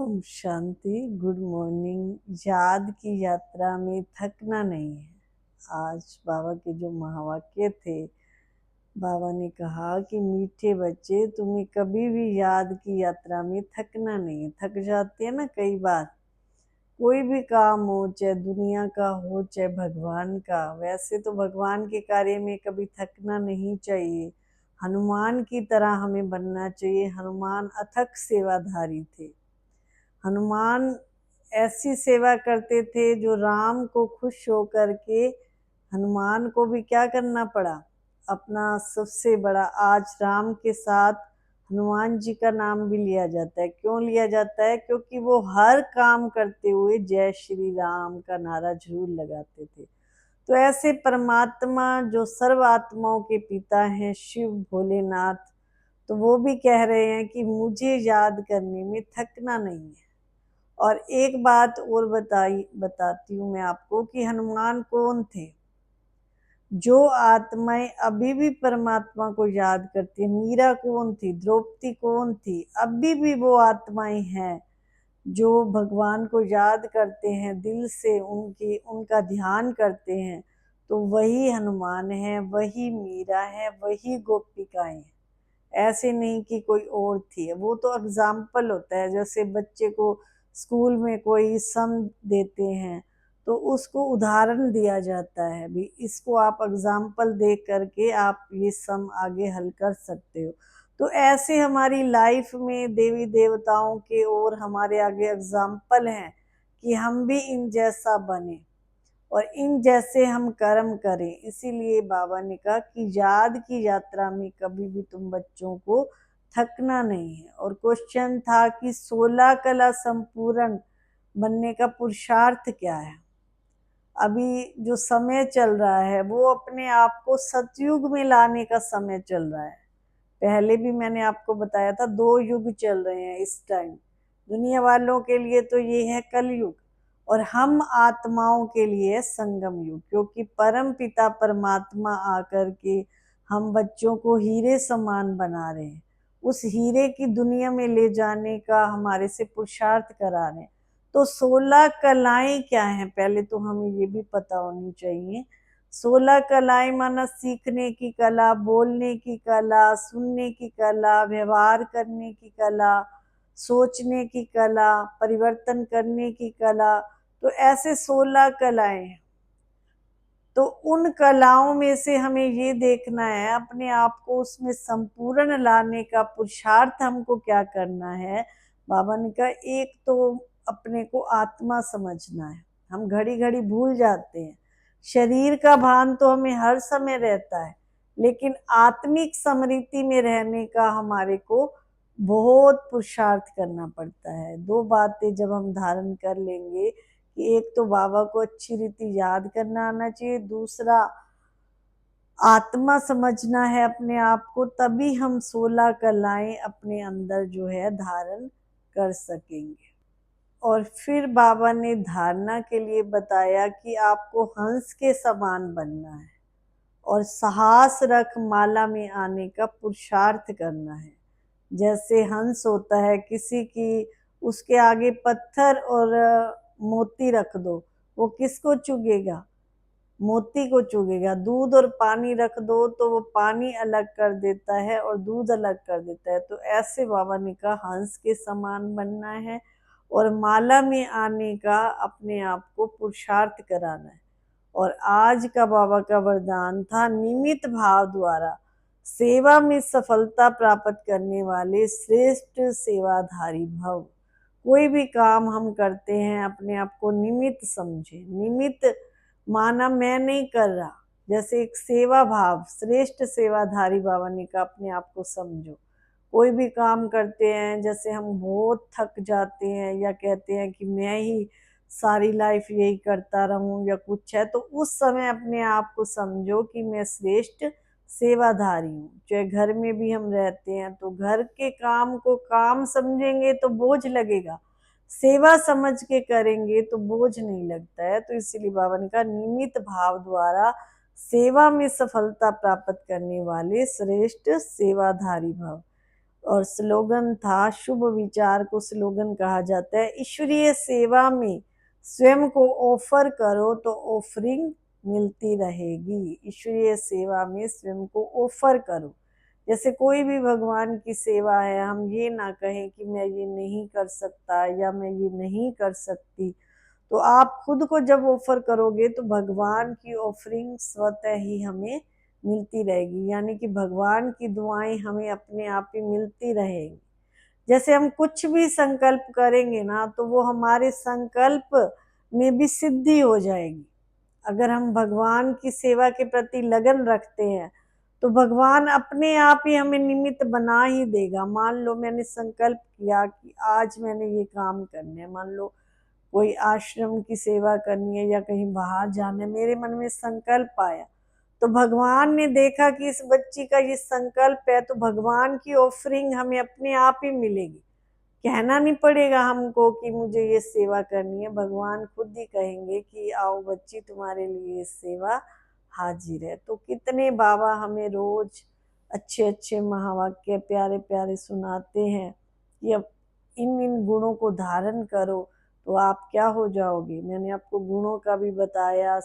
Om Shanti. Good morning. याद की यात्रा में थकना नहीं है। आज बाबा के जो महावाक्य थे, बाबा ने कहा कि मीठे बच्चे, तुम्हें कभी भी याद की यात्रा में थकना नहीं है। थक जाते हैं ना कई बार, कोई भी काम हो, चाहे दुनिया का हो चाहे भगवान का। वैसे तो भगवान के कार्य में कभी थकना नहीं चाहिए। हनुमान की तरह हमें बनना चाहिए। हनुमान अथक सेवाधारी थे। हनुमान ऐसी सेवा करते थे जो राम को खुश होकर के, हनुमान को भी क्या करना पड़ा, अपना सबसे बड़ा, आज राम के साथ हनुमान जी का नाम भी लिया जाता है। क्यों लिया जाता है? क्योंकि वो हर काम करते हुए जय श्री राम का नारा जरूर लगाते थे। तो ऐसे परमात्मा जो सर्व आत्माओं के पिता हैं, शिव भोलेनाथ, तो वो भी कह रहे हैं कि मुझे याद करने में थकना नहीं है। और एक बात और बताती हूँ मैं आपको कि हनुमान कौन थे। जो आत्माएं अभी भी परमात्मा को याद करती है। मीरा कौन थी, द्रौपदी कौन थी, अभी भी वो आत्माएं हैं जो भगवान को याद करते हैं, दिल से उनका ध्यान करते हैं। तो वही हनुमान है, वही मीरा है, वही गोपिकाएं हैं। ऐसे नहीं कि कोई और थी। वो तो एग्जाम्पल होता है। जैसे बच्चे को स्कूल में कोई सम देते हैं तो उसको उदाहरण दिया जाता है, भी इसको आप एग्जाम्पल दे करके आप ये सम आगे हल कर सकते हो। तो ऐसे हमारी लाइफ में देवी देवताओं के और हमारे आगे एग्जाम्पल हैं कि हम भी इन जैसा बने और इन जैसे हम कर्म करें। इसीलिए बाबा ने कहा कि याद की यात्रा में कभी भी तुम बच्चों को थकना नहीं है। और क्वेश्चन था कि 16 कला संपूर्ण बनने का पुरुषार्थ क्या है। अभी जो समय चल रहा है वो अपने आप को सतयुग में लाने का समय चल रहा है। पहले भी मैंने आपको बताया था, 2 युग चल रहे हैं इस टाइम। दुनिया वालों के लिए तो ये है कलयुग और हम आत्माओं के लिए संगम युग। क्योंकि परम पिता परमात्मा आकर के हम बच्चों को हीरे समान बना रहे हैं। उस हीरे की दुनिया में ले जाने का हमारे से पुरुषार्थ करा रहे हैं। तो 16 कलाएं क्या हैं, पहले तो हमें ये भी पता होनी चाहिए। 16 कलाएं माना सीखने की कला, बोलने की कला, सुनने की कला, व्यवहार करने की कला, सोचने की कला, परिवर्तन करने की कला। तो ऐसे 16 कलाएं हैं। तो उन कलाओं में से हमें ये देखना है, अपने आप को उसमें संपूर्ण लाने का पुरुषार्थ हमको क्या करना है। बाबा ने कहा, एक तो अपने को आत्मा समझना है। हम घड़ी घड़ी भूल जाते हैं। शरीर का भान तो हमें हर समय रहता है, लेकिन आत्मिक समृद्धि में रहने का हमारे को बहुत पुरुषार्थ करना पड़ता है। 2 बातें जब हम धारण कर लेंगे कि एक तो बाबा को अच्छी रीति याद करना आना चाहिए, दूसरा आत्मा समझना है अपने आप को, तभी हम 16 कलाएं अपने अंदर जो है धारण कर सकेंगे। और फिर बाबा ने धारणा के लिए बताया कि आपको हंस के समान बनना है और साहस रख माला में आने का पुरुषार्थ करना है। जैसे हंस होता है, किसी की उसके आगे पत्थर और मोती रख दो, वो किसको चुगेगा? मोती को चुगेगा। दूध और पानी रख दो तो वो पानी अलग कर देता है और दूध अलग कर देता है। तो ऐसे बाबा ने कहा हंस के समान बनना है और माला में आने का अपने आप को पुरुषार्थ कराना है। और आज का बाबा का वरदान था, निमित्त भाव द्वारा सेवा में सफलता प्राप्त करने वाले श्रेष्ठ सेवाधारी भव। कोई भी काम हम करते हैं अपने आप को निमित्त समझे। निमित्त माना मैं नहीं कर रहा, जैसे एक सेवा भाव, श्रेष्ठ सेवाधारी बाबा ने कहा अपने आप को समझो। कोई भी काम करते हैं, जैसे हम बहुत थक जाते हैं या कहते हैं कि मैं ही सारी लाइफ यही करता रहूं या कुछ है, तो उस समय अपने आप को समझो कि मैं श्रेष्ठ सेवाधारी हूँ। चाहे घर में भी हम रहते हैं तो घर के काम को काम समझेंगे तो बोझ लगेगा, सेवा समझ के करेंगे तो बोझ नहीं लगता है। तो इसीलिए बाबा ने कहा निमित्त भाव द्वारा सेवा में सफलता प्राप्त करने वाले श्रेष्ठ सेवाधारी भव। और स्लोगन था, शुभ विचार को स्लोगन कहा जाता है। ईश्वरीय सेवा में स्वयं को ऑफर करो तो ऑफरिंग मिलती रहेगी। ईश्वरीय सेवा में स्वयं को ऑफर करो। जैसे कोई भी भगवान की सेवा है, हम ये ना कहें कि मैं ये नहीं कर सकता या मैं ये नहीं कर सकती। तो आप खुद को जब ऑफर करोगे तो भगवान की ऑफरिंग स्वतः ही हमें मिलती रहेगी, यानी कि भगवान की दुआएं हमें अपने आप ही मिलती रहेंगी। जैसे हम कुछ भी संकल्प करेंगे ना, तो वो हमारे संकल्प में भी सिद्धि हो जाएगी। अगर हम भगवान की सेवा के प्रति लगन रखते हैं तो भगवान अपने आप ही हमें निमित्त बना ही देगा। मान लो मैंने संकल्प किया कि आज मैंने ये काम करने हैं, मान लो कोई आश्रम की सेवा करनी है या कहीं बाहर जाना है, मेरे मन में संकल्प आया, तो भगवान ने देखा कि इस बच्ची का ये संकल्प है, तो भगवान की ऑफरिंग हमें अपने आप ही मिलेगी। कहना नहीं पड़ेगा हमको कि मुझे ये सेवा करनी है, भगवान खुद ही कहेंगे कि आओ बच्ची, तुम्हारे लिए ये सेवा हाजिर है। तो कितने बाबा हमें रोज अच्छे अच्छे महावाक्य प्यारे प्यारे सुनाते हैं कि अब इन इन गुणों को धारण करो तो आप क्या हो जाओगे। मैंने आपको गुणों का भी बताया,